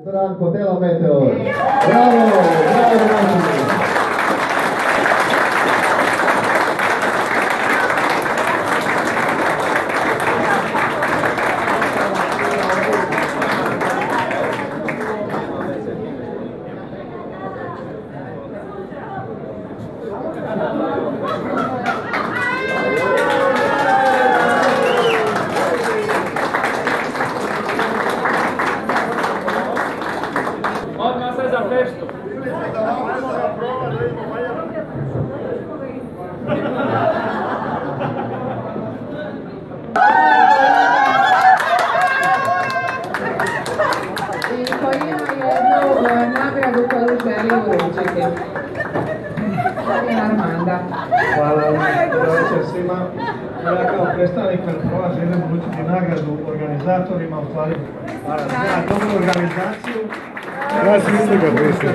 Hotela Meteor. Bravo, bravo. Odmah se za feštu. I koji ima jednu nagradu koju želi uručiti. To je Armanda. Hvala, dobro večer svima. Ja kao predstavnik Velprova želim uručiti nagradu organizatorima, u stvari za dobru organizaciju. Ja sam isto ga pristao.